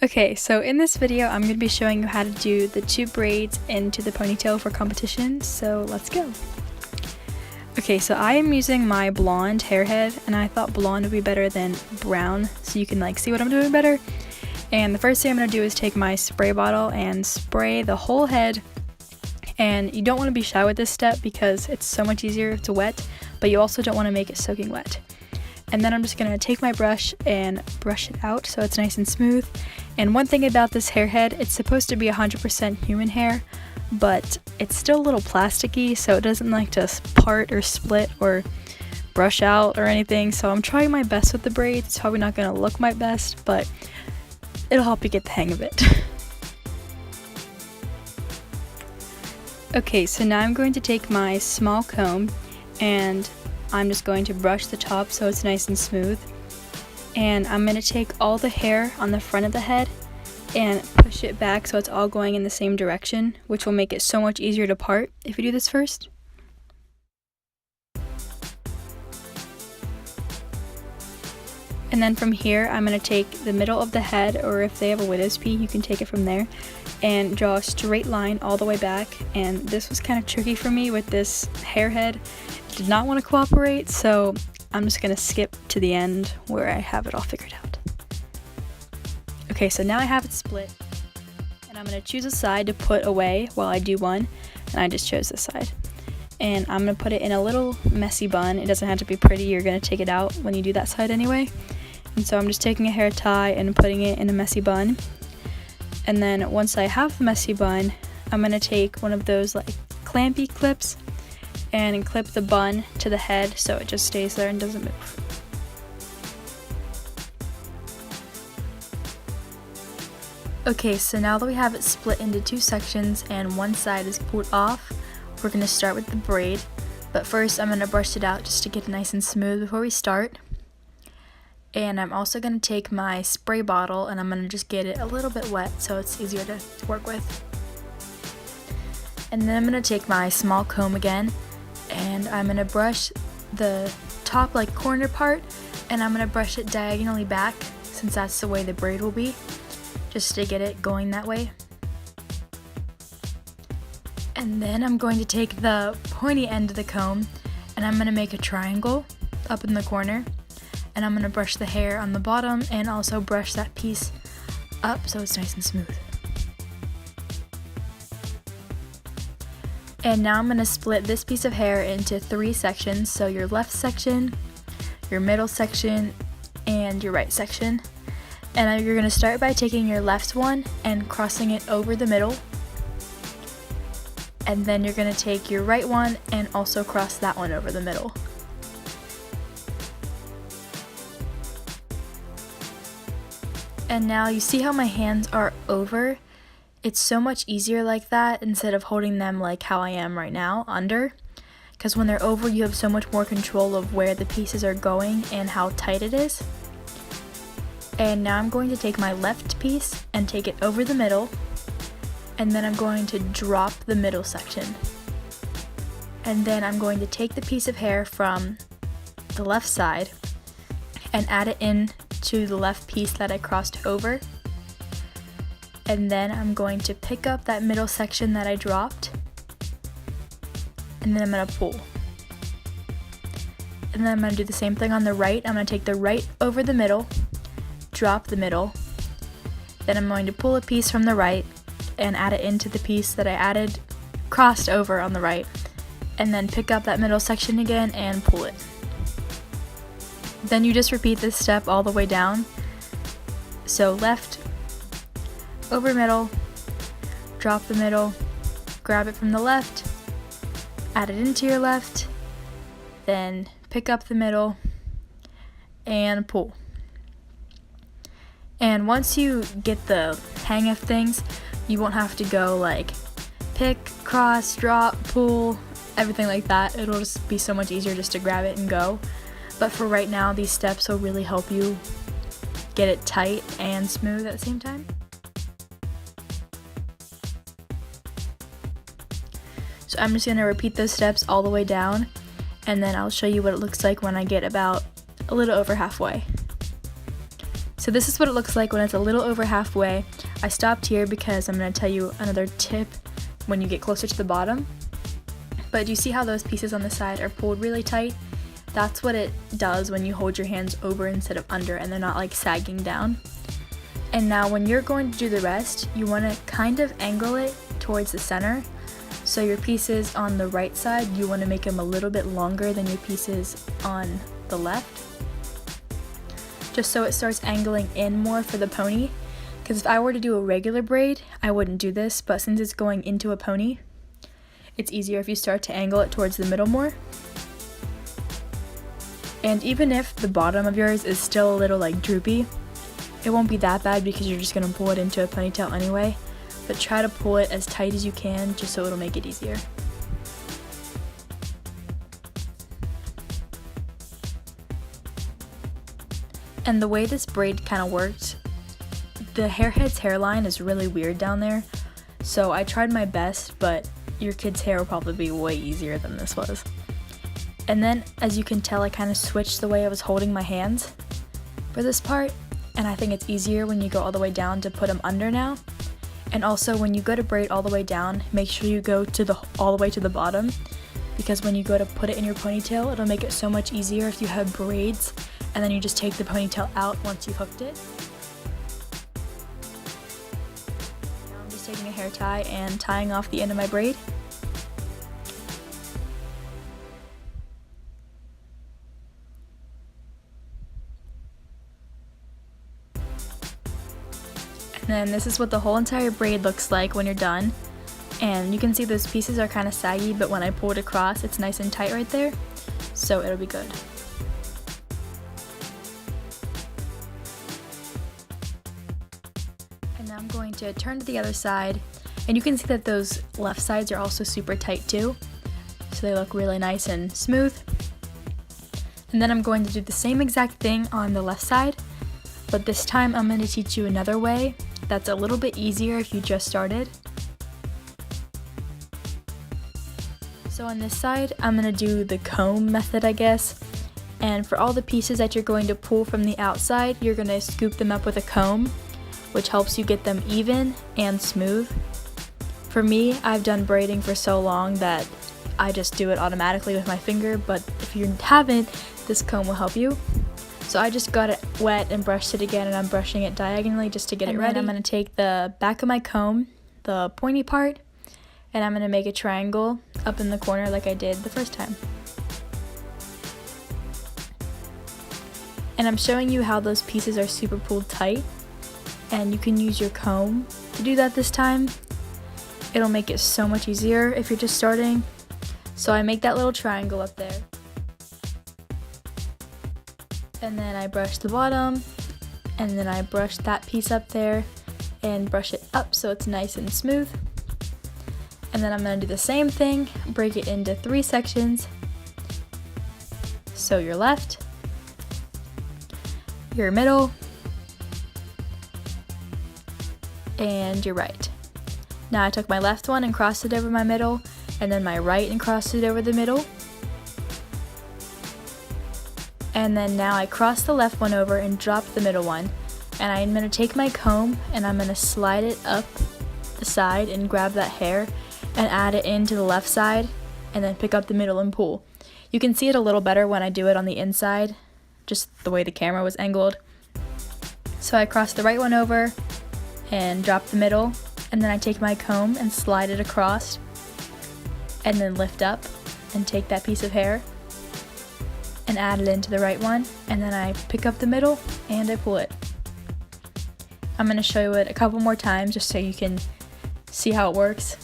Okay, so in this video I'm going to be showing you how to do the 2 braids into the ponytail for competition, so let's go. Okay, so I am using my blonde hair head, and I thought blonde would be better than brown, so you can see what I'm doing better. And the first thing I'm going to do is take my spray bottle and spray the whole head. And you don't want to be shy with this step because it's so much easier to wet, but you also don't want to make it soaking wet. And then I'm just going to take my brush and brush it out so it's nice and smooth. And one thing about this hair head, it's supposed to be 100% human hair, but it's still a little plasticky, so it doesn't like to part or split or brush out or anything. So I'm trying my best with the braids. It's probably not going to look my best, but it'll help you get the hang of it. Okay, so now I'm going to take my small comb and I'm just going to brush the top so it's nice and smooth. And I'm going to take all the hair on the front of the head and push it back so it's all going in the same direction, which will make it so much easier to part if you do this first. And then from here, I'm going to take the middle of the head, or if they have a widow's peak, you can take it from there, and draw a straight line all the way back. And this was kind of tricky for me with this hair head. It did not want to cooperate, so I'm just going to skip to the end where I have it all figured out. Okay, so now I have it split, and I'm going to choose a side to put away while I do one, and I just chose this side. And I'm going to put it in a little messy bun. It doesn't have to be pretty, you're going to take it out when you do that side anyway. And so I'm just taking a hair tie and putting it in a messy bun. And then once I have the messy bun, I'm going to take one of those clampy clips and clip the bun to the head so it just stays there and doesn't move. Okay, so now that we have it split into 2 sections and one side is pulled off, we're going to start with the braid. But first I'm going to brush it out just to get it nice and smooth before we start. And I'm also going to take my spray bottle and I'm going to just get it a little bit wet so it's easier to work with. And then I'm going to take my small comb again and I'm going to brush the top corner part, and I'm going to brush it diagonally back since that's the way the braid will be, just to get it going that way. And then I'm going to take the pointy end of the comb and I'm going to make a triangle up in the corner. And I'm going to brush the hair on the bottom and also brush that piece up so it's nice and smooth. And now I'm going to split this piece of hair into 3 sections. So your left section, your middle section, and your right section. And you're going to start by taking your left one and crossing it over the middle. And then you're going to take your right one and also cross that one over the middle. And now you see how my hands are over? It's so much easier like that instead of holding them like how I am right now, under. Because when they're over, you have so much more control of where the pieces are going and how tight it is. And now I'm going to take my left piece and take it over the middle. And then I'm going to drop the middle section. And then I'm going to take the piece of hair from the left side and add it in to the left piece that I crossed over. And then I'm going to pick up that middle section that I dropped, and then I'm going to pull. And then I'm going to do the same thing on the right. I'm going to take the right over the middle, drop the middle, then I'm going to pull a piece from the right and add it into the piece that I crossed over on the right, and then pick up that middle section again and pull it. Then you just repeat this step all the way down. So left, over middle, drop the middle, grab it from the left, add it into your left, then pick up the middle, and pull. And once you get the hang of things, you won't have to go pick, cross, drop, pull, everything like that. It'll just be so much easier just to grab it and go. But for right now, these steps will really help you get it tight and smooth at the same time. So I'm just going to repeat those steps all the way down, and then I'll show you what it looks like when I get about a little over halfway. So this is what it looks like when it's a little over halfway. I stopped here because I'm going to tell you another tip when you get closer to the bottom. But do you see how those pieces on the side are pulled really tight? That's what it does when you hold your hands over instead of under and they're not like sagging down. And now when you're going to do the rest, you want to kind of angle it towards the center. So your pieces on the right side, you want to make them a little bit longer than your pieces on the left. Just so it starts angling in more for the pony. Because if I were to do a regular braid, I wouldn't do this, but since it's going into a pony, it's easier if you start to angle it towards the middle more. And even if the bottom of yours is still a little like droopy, it won't be that bad because you're just going to pull it into a ponytail anyway. But try to pull it as tight as you can just so it'll make it easier. And the way this braid kind of works, the hairhead's hairline is really weird down there, so I tried my best, but your kid's hair will probably be way easier than this was. And then, as you can tell, I kind of switched the way I was holding my hands for this part, and I think it's easier when you go all the way down to put them under now. And also, when you go to braid all the way down, make sure you go to all the way to the bottom, because when you go to put it in your ponytail, it'll make it so much easier if you have braids and then you just take the ponytail out once you've hooked it. Now I'm just taking a hair tie and tying off the end of my braid. And then this is what the whole entire braid looks like when you're done. And you can see those pieces are kind of saggy, but when I pull it across, it's nice and tight right there. So it'll be good. And now I'm going to turn to the other side, and you can see that those left sides are also super tight too, so they look really nice and smooth. And then I'm going to do the same exact thing on the left side, but this time I'm going to teach you another way that's a little bit easier if you just started. So on this side, I'm going to do the comb method, I guess. And for all the pieces that you're going to pull from the outside, you're going to scoop them up with a comb, which helps you get them even and smooth. For me, I've done braiding for so long that I just do it automatically with my finger, but if you haven't, this comb will help you. So I just got it wet and brushed it again, and I'm brushing it diagonally just to get it ready. I'm going to take the back of my comb, the pointy part, and I'm going to make a triangle up in the corner like I did the first time. And I'm showing you how those pieces are super pulled tight, and you can use your comb to do that this time. It'll make it so much easier if you're just starting. So I make that little triangle up there. And then I brush the bottom, and then I brush that piece up there and brush it up so it's nice and smooth. And then I'm going to do the same thing, break it into 3 sections. So your left, your middle, and your right. Now I took my left one and crossed it over my middle, and then my right and crossed it over the middle. And then now I cross the left one over and drop the middle one. And I'm going to take my comb and I'm going to slide it up the side and grab that hair and add it into the left side, and then pick up the middle and pull. You can see it a little better when I do it on the inside, just the way the camera was angled. So I cross the right one over and drop the middle, and then I take my comb and slide it across, and then lift up and take that piece of hair and add it into the right one, and then I pick up the middle and I pull it. I'm going to show you it a couple more times just so you can see how it works.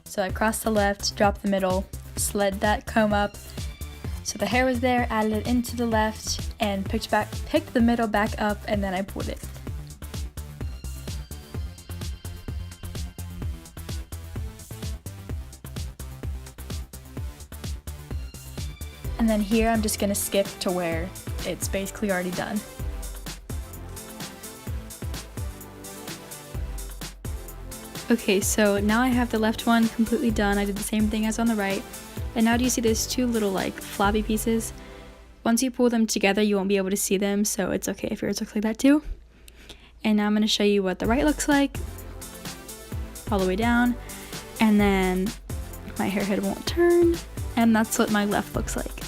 So I crossed the left, dropped the middle, slid that comb up so the hair was there, added it into the left, and picked the middle back up, and then I pulled it. And then here I'm just going to skip to where it's basically already done. Okay, so now I have the left one completely done. I did the same thing as on the right. And now do you see those two little like floppy pieces? Once you pull them together, you won't be able to see them, so it's okay if yours looks like that too. And now I'm going to show you what the right looks like, all the way down, and then my hair head won't turn, and that's what my left looks like.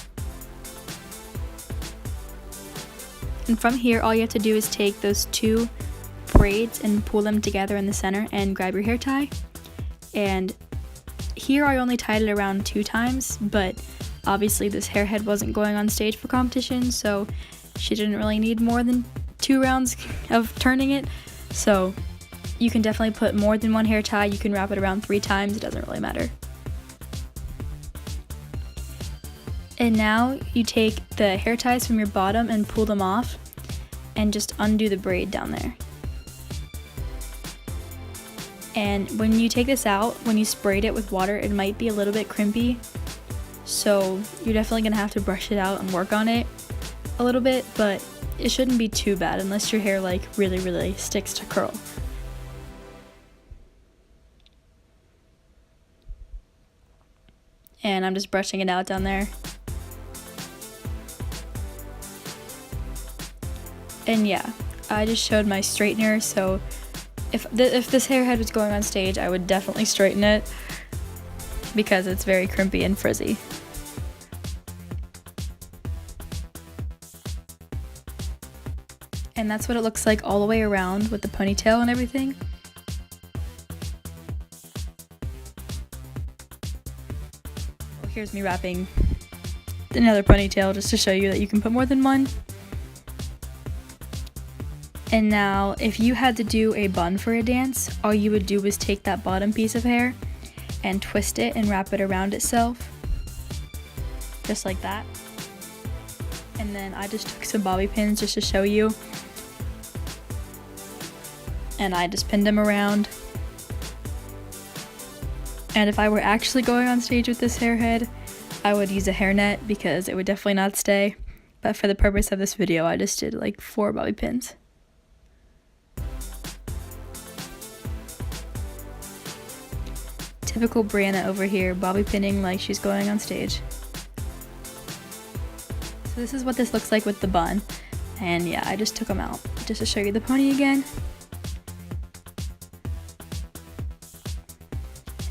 And from here, all you have to do is take those two braids and pull them together in the center and grab your hair tie. And here I only tied it around 2 times, but obviously this hair head wasn't going on stage for competition, so she didn't really need more than 2 rounds of turning it. So you can definitely put more than 1 hair tie. You can wrap it around 3 times, it doesn't really matter. And now you take the hair ties from your bottom and pull them off and just undo the braid down there. And when you take this out, when you sprayed it with water, it might be a little bit crimpy. So you're definitely gonna have to brush it out and work on it a little bit, but it shouldn't be too bad unless your hair like really sticks to curl. And I'm just brushing it out down there. And yeah, I just showed my straightener, so if this hair head was going on stage, I would definitely straighten it because it's very crimpy and frizzy. And that's what it looks like all the way around with the ponytail and everything. Here's me wrapping another ponytail just to show you that you can put more than 1. And now, if you had to do a bun for a dance, all you would do was take that bottom piece of hair and twist it and wrap it around itself. Just like that. And then I just took some bobby pins just to show you. And I just pinned them around. And if I were actually going on stage with this hair head, I would use a hairnet because it would definitely not stay. But for the purpose of this video, I just did like 4 bobby pins. Typical Brianna over here, bobby pinning like she's going on stage. So this is what this looks like with the bun. And yeah, I just took them out just to show you the pony again.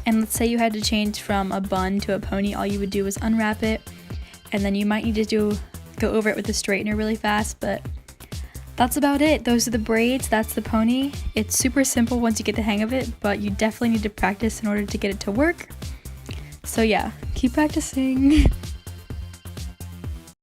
And let's say you had to change from a bun to a pony, all you would do is unwrap it, and then you might need to go over it with a straightener really fast, but that's about it. Those are the braids, that's the pony. It's super simple once you get the hang of it, but you definitely need to practice in order to get it to work. So yeah, keep practicing.